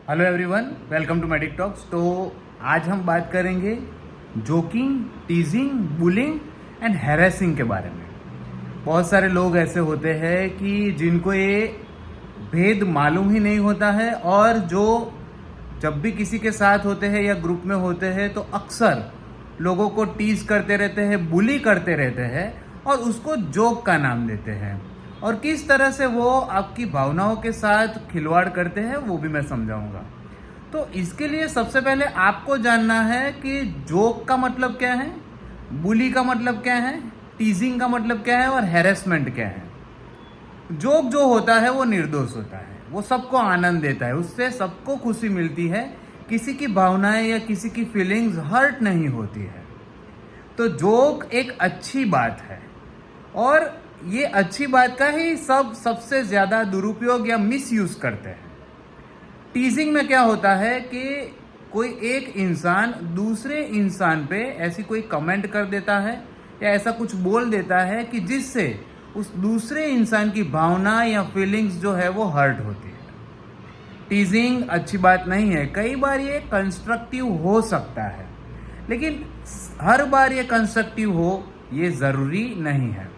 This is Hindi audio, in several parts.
Hello everyone, welcome to medic talks. तो आज हम बात करेंगे joking, teasing, bullying and harassing के बारे में। बहुत सारे लोग ऐसे होते हैं कि जिनको ये भेद मालूम ही नहीं होता है और जो जब भी किसी के साथ होते हैं या ग्रुप में होते हैं तो अक्सर लोगों को टीज करते रहते हैं, बुली करते रहते हैं और उसको जोक का नाम देते हैं। और किस तरह से वो आपकी भावनाओं के साथ खिलवाड़ करते हैं वो भी मैं समझाऊंगा। तो इसके लिए सबसे पहले आपको जानना है कि जोक का मतलब क्या है, बुली का मतलब क्या है, टीजिंग का मतलब क्या है और हैरेसमेंट क्या है। जोक जो होता है वो निर्दोष होता है, वो सबको आनंद देता है, उससे सबको खुशी मिलती है, किसी की भावनाएं या किसी की फीलिंग्स हर्ट नहीं होती है। तो जोक एक अच्छी बात है और ये अच्छी बात का ही सबसे ज्यादा दुरुपयोग या मिसयूज करते हैं। टीजिंग में क्या होता है कि कोई एक इंसान दूसरे इंसान पे ऐसी कोई कमेंट कर देता है या ऐसा कुछ बोल देता है कि जिससे उस दूसरे इंसान की भावना या फीलिंग्स जो है वो हर्ट होती है। टीजिंग अच्छी बात नहीं है, कई बार ये कंस्ट्रक्टिव हो सकता है, लेकिन हर बार ये कंस्ट्रक्टिव हो ये जरूरी नहीं है।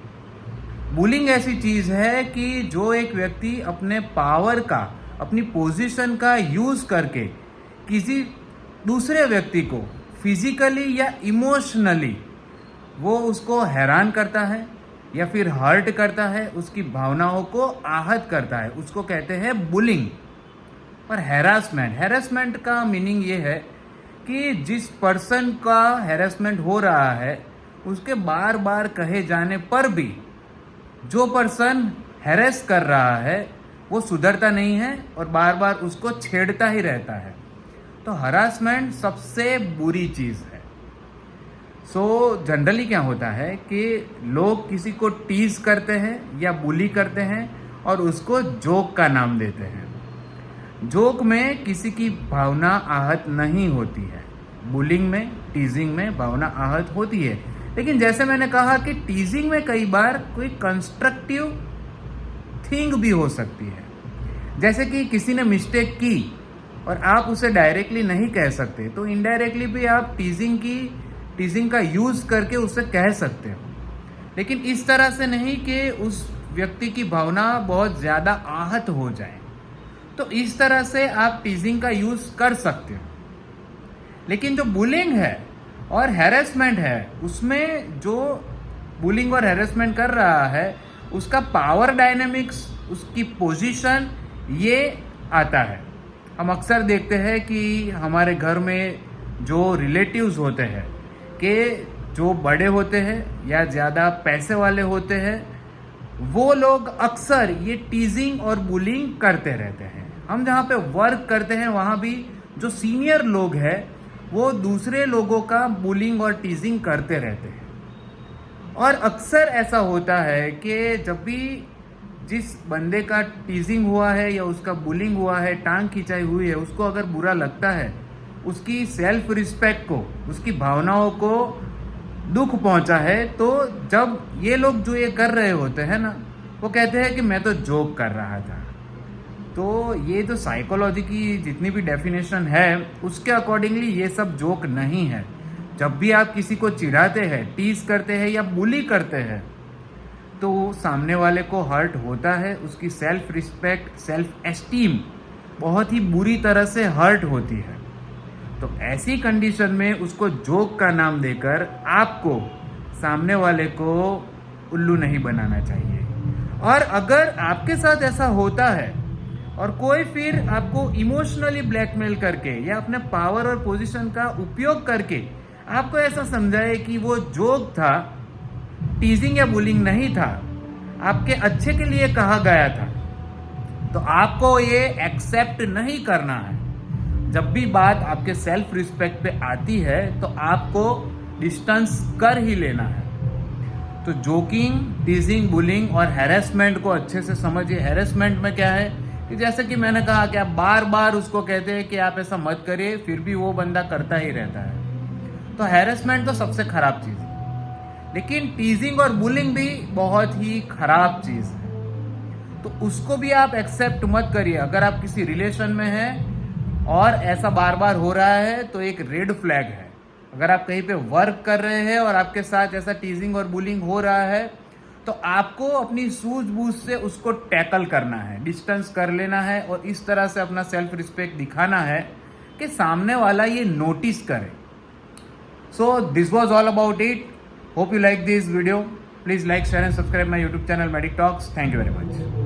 बुलिंग ऐसी चीज है कि जो एक व्यक्ति अपने पावर का, अपनी पोजीशन का यूज करके किसी दूसरे व्यक्ति को फिजिकली या इमोशनली वो उसको हैरान करता है या फिर हर्ट करता है, उसकी भावनाओं को आहत करता है, उसको कहते हैं बुलिंग। और हैरासमेंट का मीनिंग ये है कि जिस पर्सन का हैरासमेंट हो रहा है उसके बार बार कहे जाने पर भी जो पर्सन हैरेस कर रहा है वो सुधरता नहीं है और बार बार उसको छेड़ता ही रहता है। तो हरासमेंट सबसे बुरी चीज है। जनरली क्या होता है कि लोग किसी को टीज करते हैं या बुली करते हैं और उसको जोक का नाम देते हैं। जोक में किसी की भावना आहत नहीं होती है, बुलिंग में, टीजिंग में भावना आहत होती है। लेकिन जैसे मैंने कहा कि टीजिंग में कई बार कोई कंस्ट्रक्टिव थिंग भी हो सकती है, जैसे कि किसी ने मिस्टेक की और आप उसे डायरेक्टली नहीं कह सकते तो इनडायरेक्टली भी आप टीजिंग का यूज करके उसे कह सकते हो, लेकिन इस तरह से नहीं कि उस व्यक्ति की भावना बहुत ज्यादा आहत हो जाए। तो इस तरह से आप टीजिंग का यूज कर सकते हो। लेकिन जो बुलिंग है और हैरेसमेंट है उसमें जो बुलिंग और हैरेसमेंट कर रहा है उसका पावर डायनेमिक्स, उसकी पोजीशन ये आता है। हम अक्सर देखते हैं कि हमारे घर में जो रिलेटिव्स होते हैं कि जो बड़े होते हैं या ज़्यादा पैसे वाले होते हैं वो लोग अक्सर ये टीजिंग और बुलिंग करते रहते हैं। हम जहाँ पे वर्क करते हैं वहाँ भी जो सीनियर लोग हैं वो दूसरे लोगों का बुलिंग और टीजिंग करते रहते हैं। और अक्सर ऐसा होता है कि जब भी जिस बंदे का टीजिंग हुआ है या उसका बुलिंग हुआ है, टांग खिंचाई हुई है, उसको अगर बुरा लगता है, उसकी सेल्फ रिस्पेक्ट को, उसकी भावनाओं को दुख पहुंचा है, तो जब ये लोग जो ये कर रहे होते हैं ना वो कहते हैं कि मैं तो जोक कर रहा था। तो ये जो साइकोलॉजी की जितनी भी डेफिनेशन है उसके अकॉर्डिंगली ये सब जोक नहीं है। जब भी आप किसी को चिढ़ाते हैं, टीज करते हैं या बुली करते हैं तो सामने वाले को हर्ट होता है, उसकी सेल्फ रिस्पेक्ट, सेल्फ एस्टीम बहुत ही बुरी तरह से हर्ट होती है। तो ऐसी कंडीशन में उसको जोक का नाम देकर आपको सामने वाले को उल्लू नहीं बनाना चाहिए। और अगर आपके साथ ऐसा होता है और कोई फिर आपको इमोशनली ब्लैकमेल करके या अपने पावर और पोजीशन का उपयोग करके आपको ऐसा समझाए कि वो जोक था, टीजिंग या बुलिंग नहीं था, आपके अच्छे के लिए कहा गया था, तो आपको ये एक्सेप्ट नहीं करना है। जब भी बात आपके सेल्फ रिस्पेक्ट पे आती है तो आपको डिस्टेंस कर ही लेना है। तो जोकिंग, टीजिंग, बुलिंग और हैरेसमेंट को अच्छे से समझिए। हैरेसमेंट में क्या है कि जैसे कि मैंने कहा कि आप बार बार उसको कहते हैं कि आप ऐसा मत करिए, फिर भी वो बंदा करता ही रहता है। तो हैरेसमेंट तो सबसे खराब चीज है, लेकिन टीजिंग और बुलिंग भी बहुत ही खराब चीज है। तो उसको भी आप एक्सेप्ट मत करिए। अगर आप किसी रिलेशन में हैं और ऐसा बार बार हो रहा है तो एक रेड फ्लैग है। अगर आप कहीं पे वर्क कर रहे हैं और आपके साथ ऐसा टीजिंग और बुलिंग हो रहा है तो आपको अपनी सूझबूझ से उसको टैकल करना है, डिस्टेंस कर लेना है और इस तरह से अपना सेल्फ रिस्पेक्ट दिखाना है कि सामने वाला ये नोटिस करे। So this was all about it. Hope you like this video. Please like, share and subscribe my YouTube channel Medic Talks. Thank you very much.